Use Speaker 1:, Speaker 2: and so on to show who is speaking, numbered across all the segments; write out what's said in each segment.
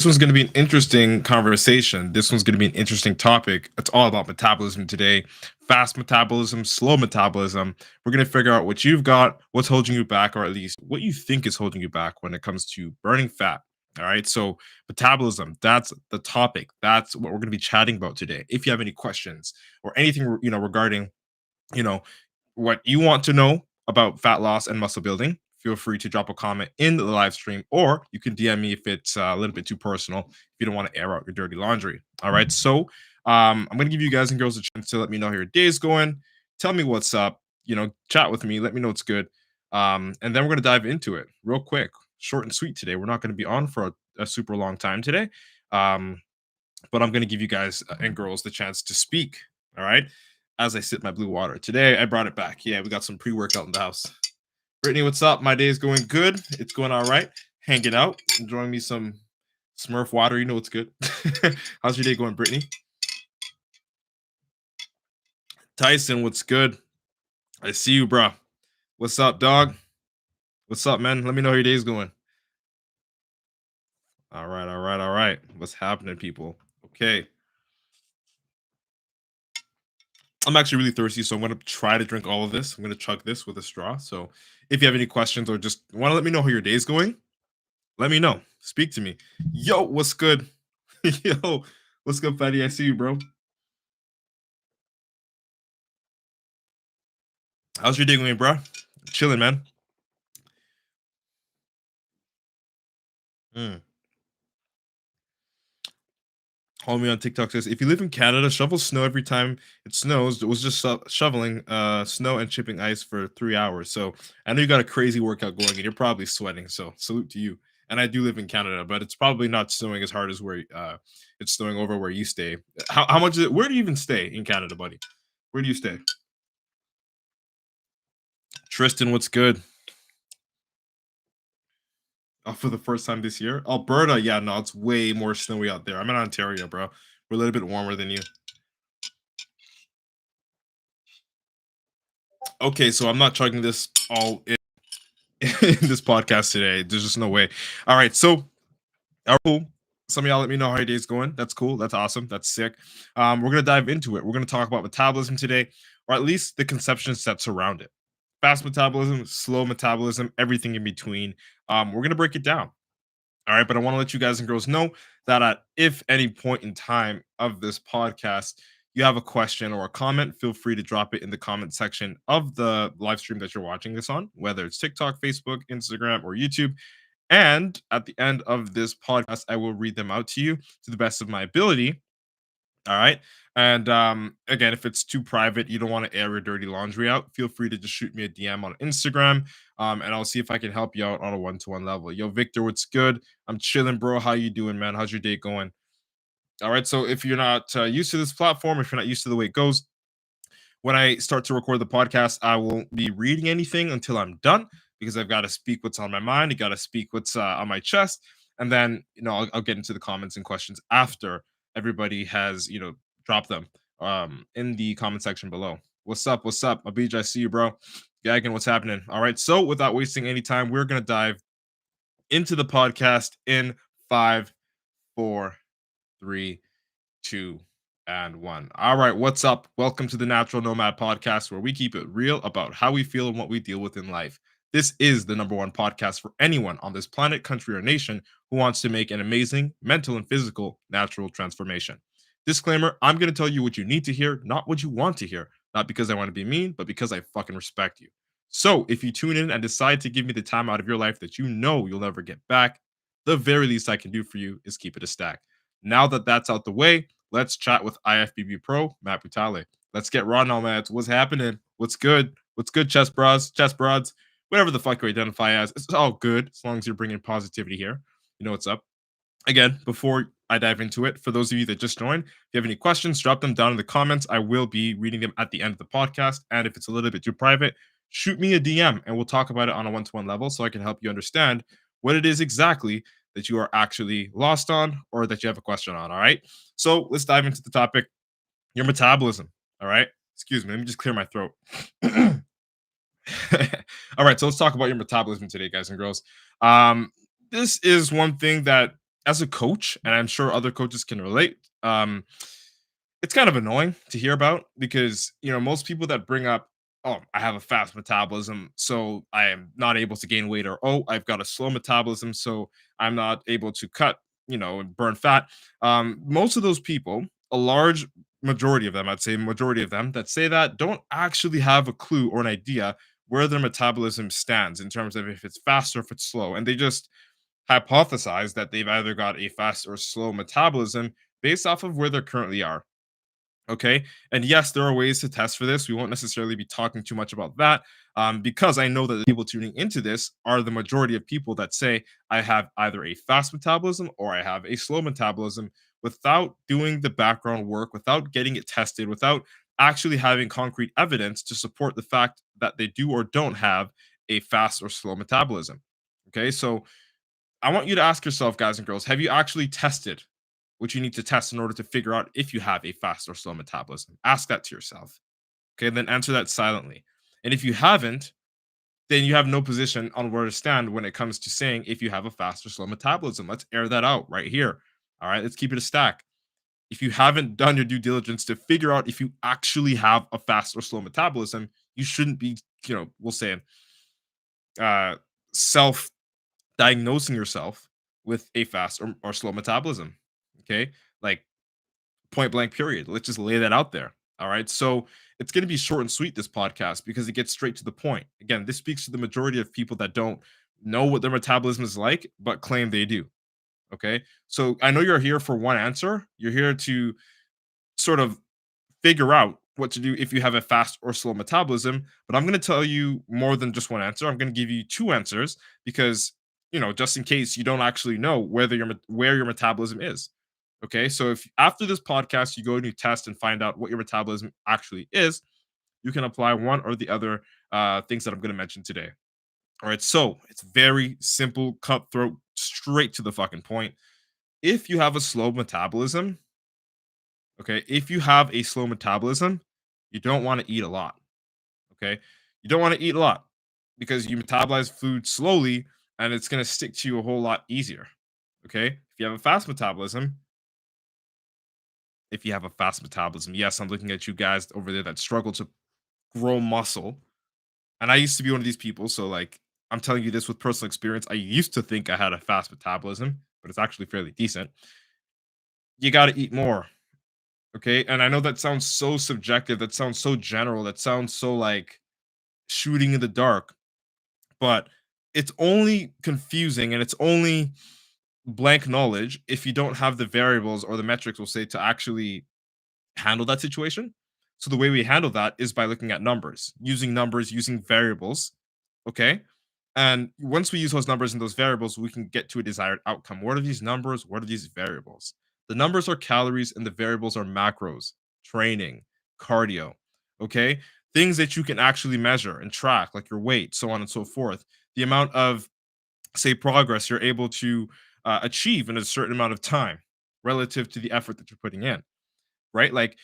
Speaker 1: This one's going to be an interesting conversation. This one's going to be an interesting topic. It's all about metabolism today. Fast metabolism, slow metabolism. We're going to figure out what you've got, what's holding you back, or at least what you think is holding you back when it comes to burning fat. All right. So, metabolism, that's the topic. That's what we're going to be chatting about today. If you have any questions or anything, regarding, you know, what you want to know about fat loss and muscle building, feel free to drop a comment in the live stream, or you can DM me if it's a little bit too personal, if you don't want to air out your dirty laundry. All right. So I'm going to give you guys and girls a chance to let me know how your day's going. Tell me what's up. Chat with me. Let me know it's good. And then we're going to dive into it real quick, short and sweet today. We're not going to be on for a super long time today. Um, but I'm going to give you guys and girls the chance to speak. All right. As I sip my blue water. Today, I brought it back. Yeah, we got some pre workout in the house. Brittany, what's up? My day is going good. It's going all right. Hanging out, enjoying me some Smurf water. You know what's good. How's your day going, Brittany? Tyson, what's good? I see you, bro. What's up, dog? What's up, man? Let me know how your day's going. All right, all right, all right. What's happening, people? Okay. I'm actually really thirsty, so I'm going to try to drink all of this. I'm going to chug this with a straw. So if you have any questions or just want to let me know how your day's going, let me know. Speak to me. Yo, what's good? Yo, what's good, Fatty? I see you, bro. How's your day going, bro? Chilling, man. Mm. Homie on TikTok says, if you live in Canada, shovel snow every time it snows. It was just shoveling snow and chipping ice for 3 hours. So I know you got a crazy workout going and you're probably sweating. So salute to you. And I do live in Canada, but it's probably not snowing as hard as where it's snowing over where you stay. How much is it? Where do you even stay in Canada, buddy? Where do you stay? Tristan, what's good? Oh, for the first time this year? Alberta, yeah, no, it's way more snowy out there. I'm in Ontario, bro. We're a little bit warmer than you. Okay, so I'm not chugging this all in, in this podcast today. There's just no way. All right, so cool. Some of y'all let me know how your day's going. That's cool. That's awesome. That's sick. We're gonna dive into it. We're gonna talk about metabolism today, or at least the conception sets around it. Fast metabolism, slow metabolism, everything in between. We're gonna break it down. All right, but I want to let you guys and girls know that at if any point in time of this podcast you have a question or a comment, feel free to drop it in the comment section of the live stream that you're watching this on, whether it's TikTok, Facebook, Instagram, or YouTube. And at the end of this podcast, I will read them out to you to the best of my ability. All right. And again, if it's too private, you don't want to air your dirty laundry out, feel free to just shoot me a DM on Instagram. And I'll see if I can help you out on a one-to-one level. Yo, Victor, what's good? I'm chilling, bro. How you doing, man? How's your day going? All right. So if you're not used to this platform, if you're not used to the way it goes, when I start to record the podcast, I won't be reading anything until I'm done because I've got to speak what's on my mind. I got to speak what's on my chest. And then, I'll get into the comments and questions after everybody has, dropped them in the comment section below. What's up? What's up? Abij, I see you, bro. Gagan, what's happening? All right. So without wasting any time, we're going to dive into the podcast in 5, 4, 3, 2, and 1. All right, what's up? Welcome to the Natural Nomad podcast, where we keep it real about how we feel and what we deal with in life. This is the number one podcast for anyone on this planet, country, or nation who wants to make an amazing mental and physical natural transformation. Disclaimer, I'm going to tell you what you need to hear, not what you want to hear. Not because I want to be mean, but because I fucking respect you. So if you tune in and decide to give me the time out of your life that you know you'll never get back, the very least I can do for you is keep it a stack. Now that that's out the way, let's chat with IFBB Pro, Matt Butale. Let's get raw now, Matt. What's happening? What's good? What's good, chess bros, chess broads, whatever the fuck you identify as. It's all good as long as you're bringing positivity here. You know what's up. Again, before I dive into it, for those of you that just joined, if you have any questions, drop them down in the comments. I will be reading them at the end of the podcast. And if it's a little bit too private, shoot me a DM and we'll talk about it on a one-to-one level so I can help you understand what it is exactly that you are actually lost on or that you have a question on. All right. So let's dive into the topic, your metabolism. All right. Excuse me. Let me just clear my throat. All right. So let's talk about your metabolism today, guys and girls. This is one thing that as a coach, and I'm sure other coaches can relate, it's kind of annoying to hear about because most people that bring up, oh, I have a fast metabolism so I am not able to gain weight, or oh, I've got a slow metabolism so I'm not able to cut, and burn fat. Most of those people, a large majority of them, I'd say majority of them that say that, don't actually have a clue or an idea where their metabolism stands in terms of if it's fast or if it's slow, and they just hypothesize that they've either got a fast or slow metabolism based off of where they currently are. Okay. And yes, there are ways to test for this. We won't necessarily be talking too much about that, because I know that the people tuning into this are the majority of people that say, I have either a fast metabolism or I have a slow metabolism, without doing the background work, without getting it tested, without actually having concrete evidence to support the fact that they do or don't have a fast or slow metabolism. Okay. So I want you to ask yourself, guys and girls, have you actually tested what you need to test in order to figure out if you have a fast or slow metabolism? Ask that to yourself. Okay, then answer that silently. And if you haven't, then you have no position on where to stand when it comes to saying if you have a fast or slow metabolism. Let's air that out right here. All right, let's keep it a stack. If you haven't done your due diligence to figure out if you actually have a fast or slow metabolism, you shouldn't be, we'll say, uh, self diagnosing yourself with a fast or slow metabolism. Okay. Like, point blank, period. Let's just lay that out there. All right. So it's going to be short and sweet, this podcast, because it gets straight to the point. Again, this speaks to the majority of people that don't know what their metabolism is like, but claim they do. Okay. So I know you're here for one answer. You're here to sort of figure out what to do if you have a fast or slow metabolism. But I'm going to tell you more than just one answer. I'm going to give you two answers because, just in case you don't actually know where your metabolism is. Okay. So if after this podcast, you go and you test and find out what your metabolism actually is, you can apply one or the other things that I'm going to mention today. All right. So it's very simple, cutthroat, straight to the fucking point. If you have a slow metabolism, okay, if you have a slow metabolism, you don't want to eat a lot. Okay. You don't want to eat a lot because you metabolize food slowly and it's going to stick to you a whole lot easier. Okay. If you have a fast metabolism, yes, I'm looking at you guys over there that struggle to grow muscle. And I used to be one of these people. So, like, I'm telling you this with personal experience. I used to think I had a fast metabolism, but it's actually fairly decent. You got to eat more. Okay. And I know that sounds so subjective. That sounds so general. That sounds so like shooting in the dark, but it's only confusing and it's only blank knowledge if you don't have the variables or the metrics, we'll say, to actually handle that situation. So the way we handle that is by looking at numbers, using variables. Okay. And once we use those numbers and those variables, we can get to a desired outcome. What are these numbers? What are these variables? The numbers are calories and the variables are macros, training, cardio. Okay. Things that you can actually measure and track, like your weight, so on and so forth. The amount of, say, progress you're able to achieve in a certain amount of time relative to the effort that you're putting in, right? Like,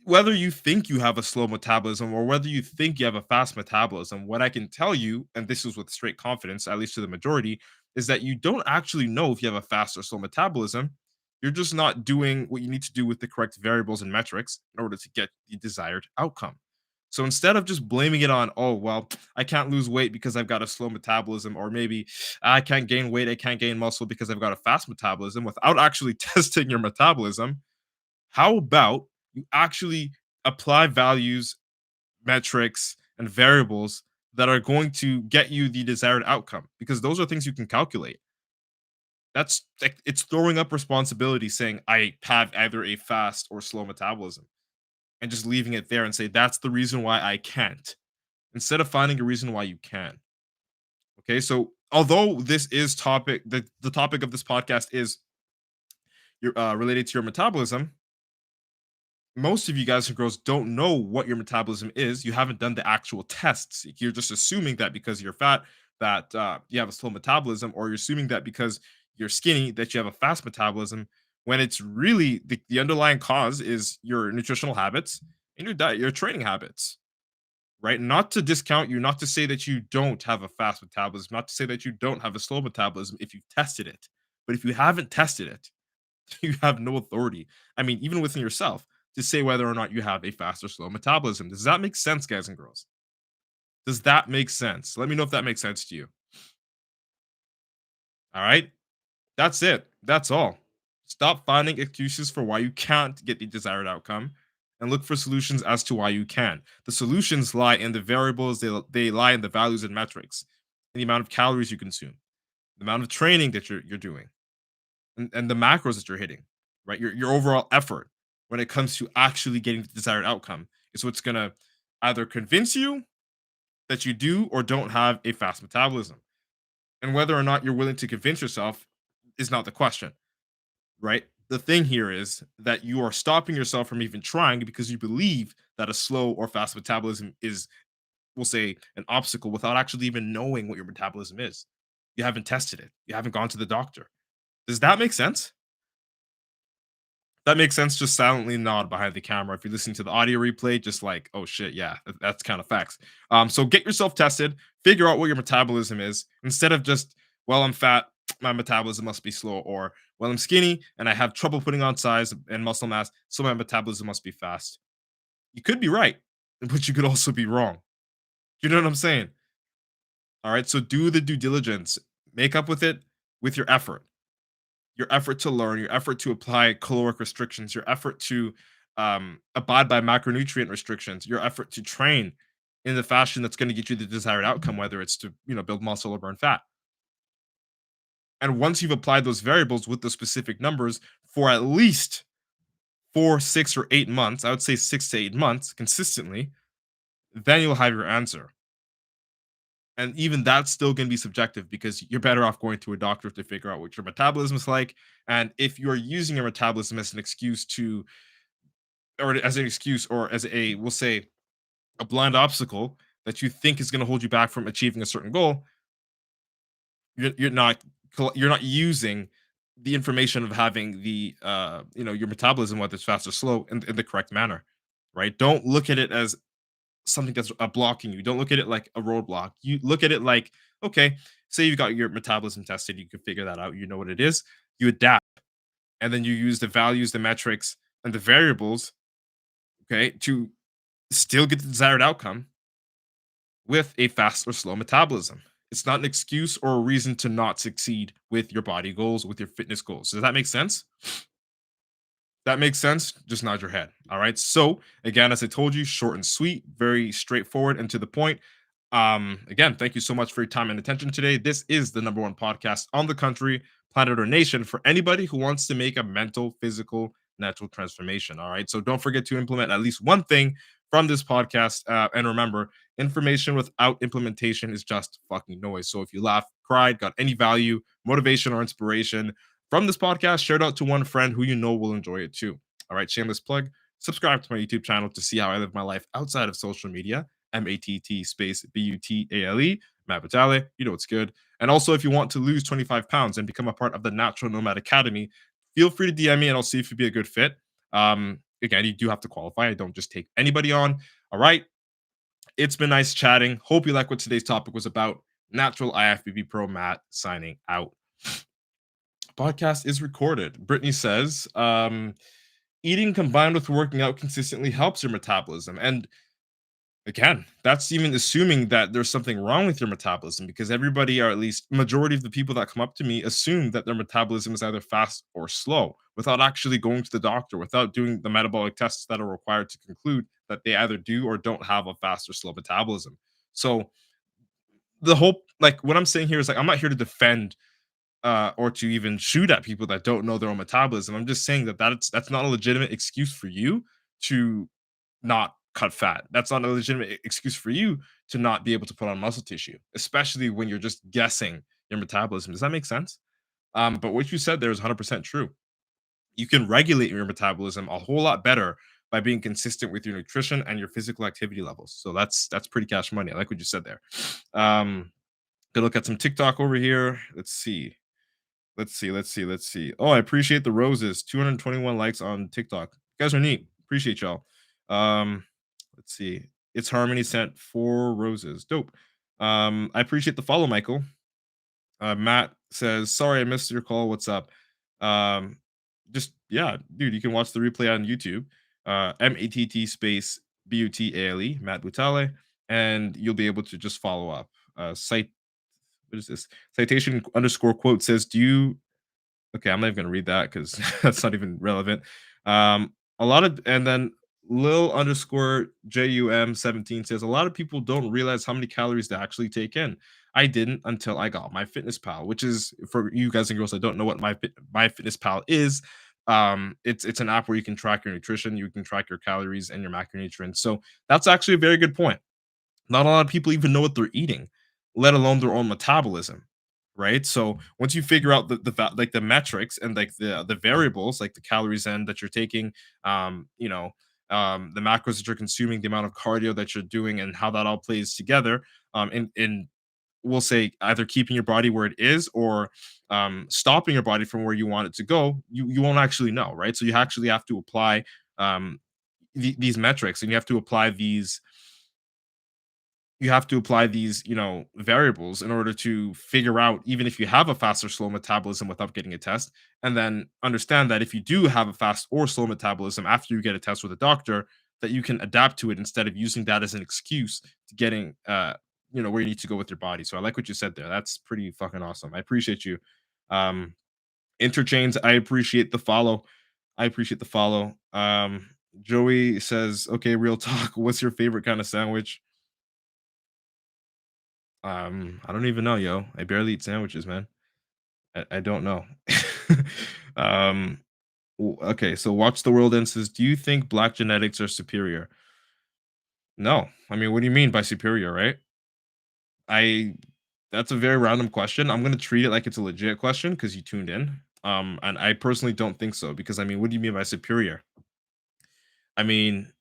Speaker 1: whether you think you have a slow metabolism or whether you think you have a fast metabolism, what I can tell you, and this is with straight confidence, at least to the majority, is that you don't actually know if you have a fast or slow metabolism. You're just not doing what you need to do with the correct variables and metrics in order to get the desired outcome. So instead of just blaming it on, oh, well, I can't lose weight because I've got a slow metabolism, or maybe I can't gain weight, I can't gain muscle because I've got a fast metabolism, without actually testing your metabolism, how about you actually apply values, metrics, and variables that are going to get you the desired outcome? Because those are things you can calculate. That's like, it's throwing up responsibility saying I have either a fast or slow metabolism and just leaving it there and say that's the reason why I can't, instead of finding a reason why you can. Okay, so although this is the topic of this podcast is your related to your metabolism, most of you guys and girls don't know what your metabolism is. You haven't done the actual tests. You're just assuming that because you're fat, that you have a slow metabolism, or you're assuming that because you're skinny, that you have a fast metabolism. When it's really the underlying cause is your nutritional habits and your diet, your training habits, right? Not to discount you, not to say that you don't have a fast metabolism, not to say that you don't have a slow metabolism if you've tested it, But if you haven't tested it, you have no authority. I mean, even within yourself, to say whether or not you have a fast or slow metabolism. Does that make sense, guys and girls? Does that make sense? Let me know if that makes sense to you. All right. That's it. That's all. Stop finding excuses for why you can't get the desired outcome and look for solutions as to why you can. The solutions lie in the variables, they lie in the values and metrics, in the amount of calories you consume, the amount of training that you're doing, and the macros that you're hitting, right? Your overall effort when it comes to actually getting the desired outcome is what's going to either convince you that you do or don't have a fast metabolism. And whether or not you're willing to convince yourself is not the question, right? The thing here is that you are stopping yourself from even trying because you believe that a slow or fast metabolism is, we'll say, an obstacle without actually even knowing what your metabolism is. You haven't tested it, you haven't gone to the doctor. Does that make sense? That makes sense. Just silently nod behind the camera. If you're listening to the audio replay, just like, oh shit, yeah, that's kind of facts. So get yourself tested, figure out what your metabolism is, instead of just, well, I'm fat, my metabolism must be slow, or well, I'm skinny and I have trouble putting on size and muscle mass, so my metabolism must be fast. You could be right, but you could also be wrong. You know what I'm saying? All right. So do the due diligence, make up with it with your effort to learn, your effort to apply caloric restrictions, your effort to abide by macronutrient restrictions, your effort to train in the fashion that's going to get you the desired outcome, whether it's to build muscle or burn fat. And once you've applied those variables with the specific numbers for at least 4, 6, or 8 months, I would say 6 to 8 months consistently, then you'll have your answer. And even that's still going to be subjective because you're better off going to a doctor to figure out what your metabolism is like. And if you're using your metabolism as an excuse to, or as an excuse, or as a, we'll say, a blind obstacle that you think is going to hold you back from achieving a certain goal, you're not you're not using the information of having the your metabolism, whether it's fast or slow, in the correct manner, right? Don't look at it as something that's blocking you. Don't look at it like a roadblock. You look at it like, okay, say you've got your metabolism tested, you can figure that out, you know what it is, you adapt, and then you use the values, the metrics, and the variables, okay, to still get the desired outcome with a fast or slow metabolism. It's not an excuse or a reason to not succeed with your body goals, with your fitness goals. Does that make sense? That makes sense. Just nod your head. All right. So again, as I told you, short and sweet, very straightforward and to the point. Again, thank you so much for your time and attention today. This is the number one podcast on the country, planet, or nation for anybody who wants to make a mental, physical, natural transformation. All right. So don't forget to implement at least one thing from this podcast. And remember, information without implementation is just fucking noise. So if you laughed, cried, got any value, motivation, or inspiration from this podcast, share it out to one friend who you know will enjoy it too. All right, shameless plug. Subscribe to my YouTube channel to see how I live my life outside of social media. MATT space BUTALE, Matt Vitale. You know it's good. And also, if you want to lose 25 pounds and become a part of the Natural Nomad Academy, feel free to DM me and I'll see if you'd be a good fit. Again, you do have to qualify. I don't just take anybody on. All right. It's been nice chatting. Hope you like what today's topic was about. Natural IFBB Pro Matt signing out. Podcast is recorded. Brittany says, eating combined with working out consistently helps your metabolism. And again, that's even assuming that there's something wrong with your metabolism, because everybody, or at least majority of the people that come up to me, assume that their metabolism is either fast or slow without actually going to the doctor, without doing the metabolic tests that are required to conclude that they either do or don't have a fast or slow metabolism. So the whole, like, what I'm saying here is, like, I'm not here to defend or to even shoot at people that don't know their own metabolism. I'm just saying that that's not a legitimate excuse for you to not cut fat. That's not a legitimate excuse for you to not be able to put on muscle tissue, especially when you're just guessing your metabolism. Does that make sense? But what you said there is 100% true. You can regulate your metabolism a whole lot better by being consistent with your nutrition and your physical activity levels. So that's pretty cash money. I like what you said there. Gonna look at some TikTok over here. Let's see. Oh, I appreciate the roses. 221 likes on TikTok. You guys are neat. Appreciate y'all. Let's see. It's Harmony sent 4 roses. Dope. I appreciate the follow, Michael. Matt says, "Sorry, I missed your call. What's up?" Um, just yeah, dude, you can watch the replay on YouTube. MATT space BUTALE, Matt Butale, and you'll be able to just follow up. Cite what is this? Citation underscore quote says, "Do you?" Okay, I'm not even gonna read that because that's not even relevant. A lot of and then Lil underscore JUM17 says a lot of people don't realize how many calories they actually take in. I didn't until I got my Fitness Pal, which is for you guys and girls that don't know what my Fitness Pal is. It's an app where you can track your nutrition, you can track your calories and your macronutrients. So that's actually a very good point. Not a lot of people even know what they're eating, let alone their own metabolism, right? So once you figure out like the metrics and like the variables, like the calories in that you're taking, you know, the macros that you're consuming, the amount of cardio that you're doing, and how that all plays together, in we'll say either keeping your body where it is or stopping your body from where you want it to go, you won't actually know, right? So you actually have to apply um, these metrics, and you have to apply these, variables in order to figure out even if you have a fast or slow metabolism without getting a test, and then understand that if you do have a fast or slow metabolism after you get a test with a doctor, that you can adapt to it instead of using that as an excuse to getting where you need to go with your body. So I like what you said there. That's pretty fucking awesome. I appreciate you. um Interchains, I appreciate the follow. I appreciate the follow. Joey says, okay, real talk, what's your favorite kind of sandwich? I don't even know, yo. I barely eat sandwiches, man. I don't know. um, okay, so Watch the World End says, "Do you think black genetics are superior?" No. I mean, what do you mean by superior, right? I That's a very random question. I'm gonna treat it like it's a legit question because you tuned in. And I personally don't think so because I mean, what do you mean by superior? I mean,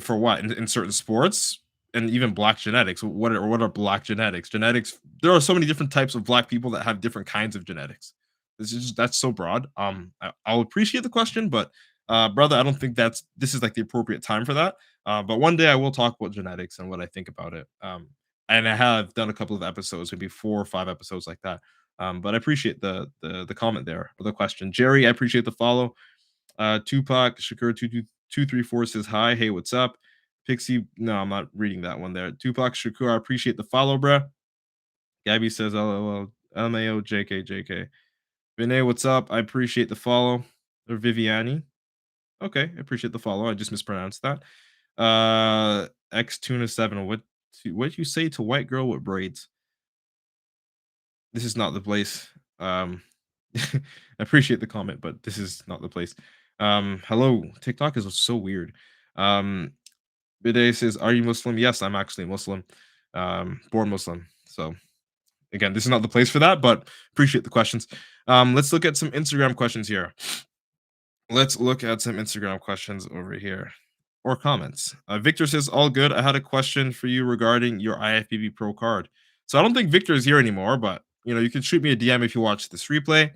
Speaker 1: for what? In certain sports and even black genetics. What are black genetics? Genetics. There are so many different types of black people that have different kinds of genetics. That's so broad. I'll appreciate the question, but brother, I don't think this is like the appropriate time for that. But one day I will talk about genetics and what I think about it. And I have done a couple of episodes, maybe 4 or 5 episodes like that. But I appreciate the comment there or the question. Jerry, I appreciate the follow. Tupac Shakur 2234 says hi. Hey, what's up? Pixie, no, I'm not reading that one there. Tupac Shakur, I appreciate the follow, bruh. Gabby says LOL. LMAO JK JK. Vinay, what's up? I appreciate the follow. Or Viviani. Okay, I appreciate the follow. I just mispronounced that. X Tuna 7. What you say to white girl with braids? This is not the place. I appreciate the comment, but this is not the place. Hello, TikTok is so weird. Bidet says, "Are you Muslim?" Yes, I'm actually Muslim, born Muslim. So again, this is not the place for that, but appreciate the questions. Let's look at some Instagram questions here. Let's look at some Instagram questions over here or comments. Victor says, "All good. I had a question for you regarding your IFBB Pro card." So I don't think Victor is here anymore, but you can shoot me a DM if you watch this replay.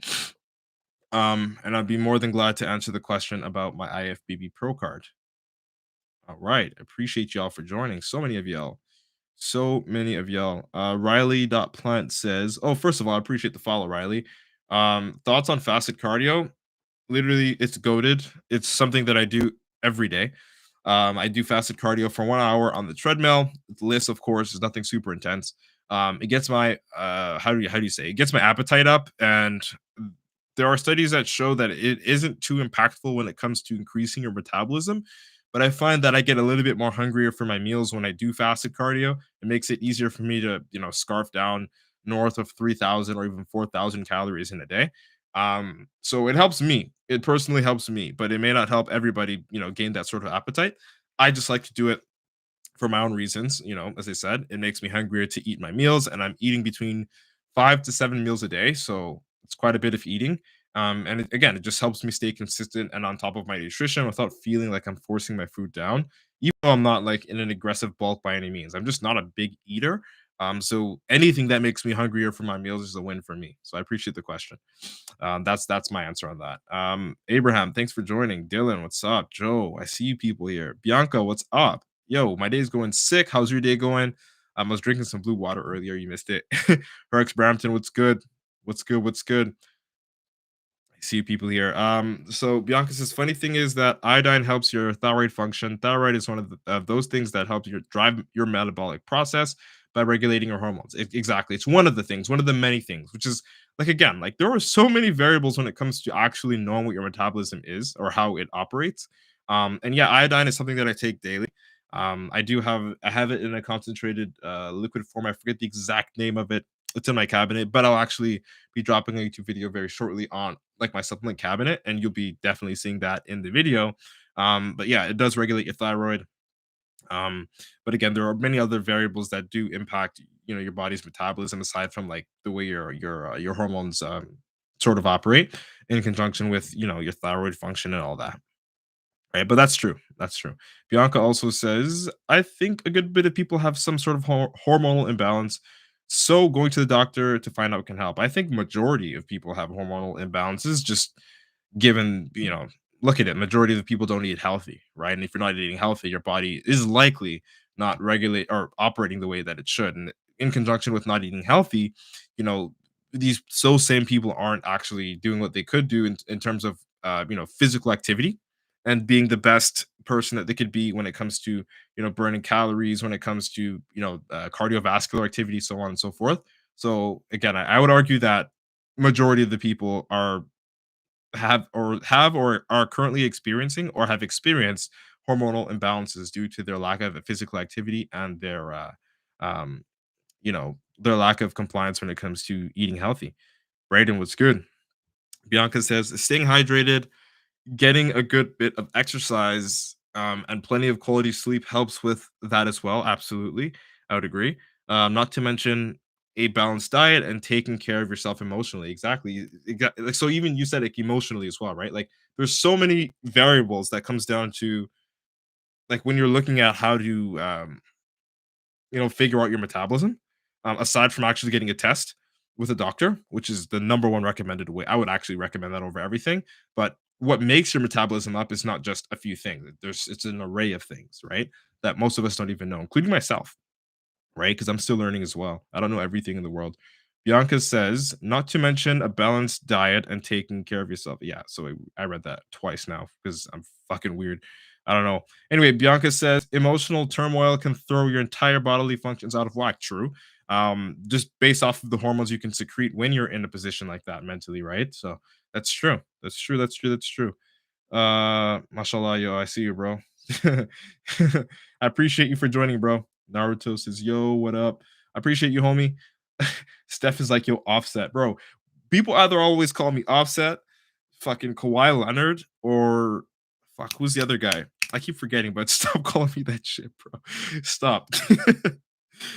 Speaker 1: And I'd be more than glad to answer the question about my IFBB Pro card. All right. Appreciate y'all for joining. So many of y'all. So many of y'all. Riley.plant says, oh, first of all, I appreciate the follow, Riley. Thoughts on fasted cardio? Literally, it's goaded. It's something that I do every day. I do fasted cardio for 1 hour on the treadmill. The list, of course, is nothing super intense. It gets my how do you say? It gets my appetite up, and there are studies that show that it isn't too impactful when it comes to increasing your metabolism. But I find that I get a little bit more hungrier for my meals when I do fasted cardio. It makes it easier for me to, scarf down north of 3,000 or even 4,000 calories in a day. So it helps me. It personally helps me, but it may not help everybody, gain that sort of appetite. I just like to do it for my own reasons. As I said, it makes me hungrier to eat my meals, and I'm eating between 5 to 7 meals a day. So it's quite a bit of eating. And again, it just helps me stay consistent and on top of my nutrition without feeling like I'm forcing my food down, even though I'm not like in an aggressive bulk by any means. I'm just not a big eater. So anything that makes me hungrier for my meals is a win for me. So I appreciate the question. That's my answer on that. Abraham, thanks for joining. Dylan, what's up? Joe, I see you people here. Bianca, what's up? Yo, my day's going sick. How's your day going? I was drinking some blue water earlier. You missed it. Herx Brampton, what's good? What's good? What's good? I see people here. So Bianca says, funny thing is that iodine helps your thyroid function. Thyroid is one of those things that help you drive your metabolic process by regulating your hormones. Exactly, it's one of the things, one of the many things. Which is like again, like there are so many variables when it comes to actually knowing what your metabolism is or how it operates. And yeah, iodine is something that I take daily. I have it in a concentrated liquid form. I forget the exact name of it. It's in my cabinet, but I'll actually be dropping a YouTube video very shortly on like my supplement cabinet, and you'll be definitely seeing that in the video. But yeah, it does regulate your thyroid. But again, there are many other variables that do impact, your body's metabolism aside from like the way your hormones sort of operate in conjunction with your thyroid function and all that. Right, but that's true. That's true. Bianca also says, I think a good bit of people have some sort of hormonal imbalance. So going to the doctor to find out can help. I think majority of people have hormonal imbalances, just given, look at it, majority of the people don't eat healthy, right? And if you're not eating healthy, your body is likely not regulate or operating the way that it should. And in conjunction with not eating healthy, you know, these so same people aren't actually doing what they could do in terms of physical activity and being the best person that they could be when it comes to burning calories, when it comes to cardiovascular activity, so on and so forth. So again, I would argue that majority of the people have or are currently experiencing or have experienced hormonal imbalances due to their lack of physical activity and um, their lack of compliance when it comes to eating healthy. Brayden, what's good? Bianca says staying hydrated, getting a good bit of exercise, and plenty of quality sleep helps with that as well. Absolutely, I would agree. Not to mention a balanced diet and taking care of yourself emotionally. Exactly. Like, so even you said like emotionally as well, right? Like there's so many variables that comes down to like when you're looking at how to figure out your metabolism, aside from actually getting a test with a doctor, which is the number one recommended way. I would actually recommend that over everything. But what makes your metabolism up is not just a few things. It's an array of things, right? That most of us don't even know, including myself, right? Because I'm still learning as well. I don't know everything in the world. Bianca says, not to mention a balanced diet and taking care of yourself. Yeah, so I read that twice now because I'm fucking weird. I don't know. Anyway, Bianca says emotional turmoil can throw your entire bodily functions out of whack. True. Just based off of the hormones you can secrete when you're in a position like that mentally, right? So that's true. That's true. That's true. That's true. Mashallah, yo, I see you, bro. I appreciate you for joining, bro. Naruto says, yo, what up? I appreciate you, homie. Steph is like, yo, offset, bro. People either always call me offset, fucking Kawhi Leonard, or fuck, who's the other guy? I keep forgetting, but stop calling me that shit, bro. Stop.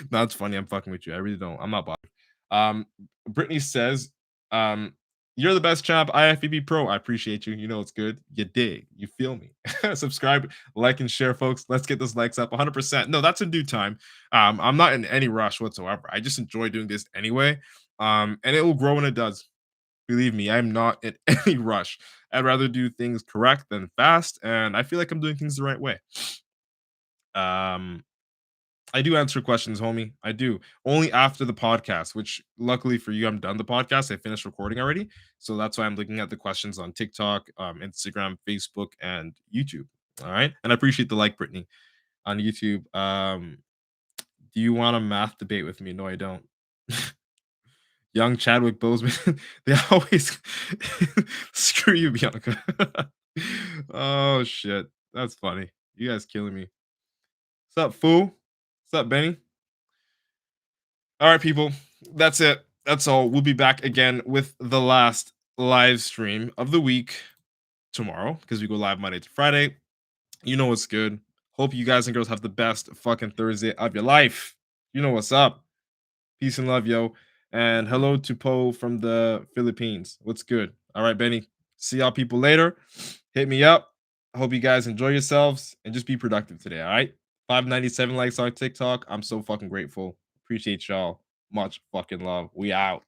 Speaker 1: No, it's funny. I'm fucking with you. I really don't. I'm not bothered. Brittany says, um, you're the best champ, IFBB Pro. I appreciate you. You know it's good. You dig. You feel me. Subscribe, like, and share, folks. Let's get those likes up 100%. No, that's in due time. I'm not in any rush whatsoever. I just enjoy doing this anyway. And it will grow when it does. Believe me, I'm not in any rush. I'd rather do things correct than fast, and I feel like I'm doing things the right way. Um, I do answer questions, homie. I do. Only after the podcast, which luckily for you, I'm done the podcast. I finished recording already. So that's why I'm looking at the questions on TikTok, Instagram, Facebook, and YouTube. All right. And I appreciate the like, Brittany, on YouTube. Do you want a math debate with me? No, I don't. Young Chadwick Boseman. They always screw you, Bianca. Oh shit. That's funny. You guys killing me. What's up, fool? What's up, Benny? All right, people. That's it. That's all. We'll be back again with the last live stream of the week tomorrow because we go live Monday to Friday. You know what's good. Hope you guys and girls have the best fucking Thursday of your life. You know what's up. Peace and love, yo. And hello to Poe from the Philippines. What's good? All right, Benny. See y'all people later. Hit me up. I hope you guys enjoy yourselves and just be productive today. All right. 597 likes on TikTok. I'm so fucking grateful. Appreciate y'all. Much fucking love. We out.